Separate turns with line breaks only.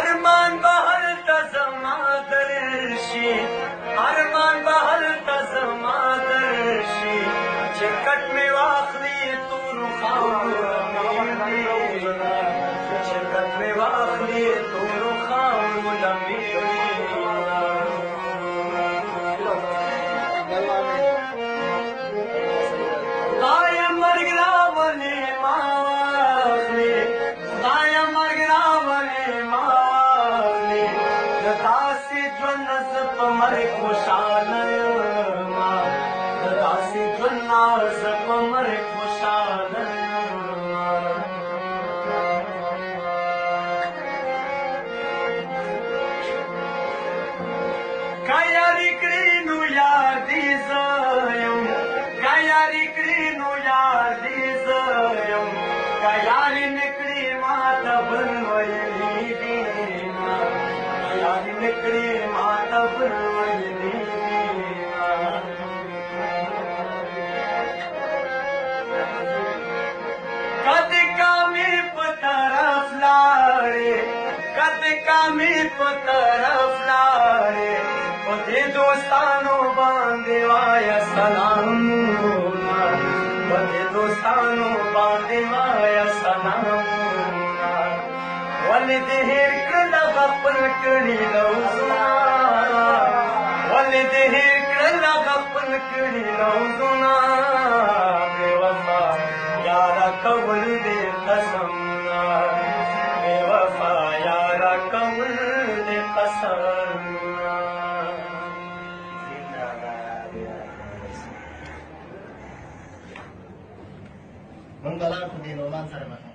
ارمان بهل تزما درشي ارمان بهل تزما درشي چې کټ مې واخلي تور خاور چې کټ مې واخلي تور خاور خدایا مرګ راولې ما واخلې خدایا مرګ راولې ما واخلې د داسې ژوند زه په مرګ خوشحاله یمه د داسې ژوند زه په مرګ خوشحاله که یاري کړي نو یار دې زه یم که یاري کړي نو یار دې زه یم که یاري نه کړي ما ته بل ویلي دي نه که یاري نه کړي ما ته بل ویلي دي کده کامې په طرف لاړې کده کامې په طرف لاړې په دې دوستانو باندې وایه سلامونه په دې دوستانو باندې وایه سلامونه ولې دې هېر کړل هغه خپل کړي روزونه ولې دې هېر کړل هغه خپل کړي روزونه بې وفا یاره کول دې قسمونه بې وفا یاره کول دې قسمونه
من بلار کو دې نومان سره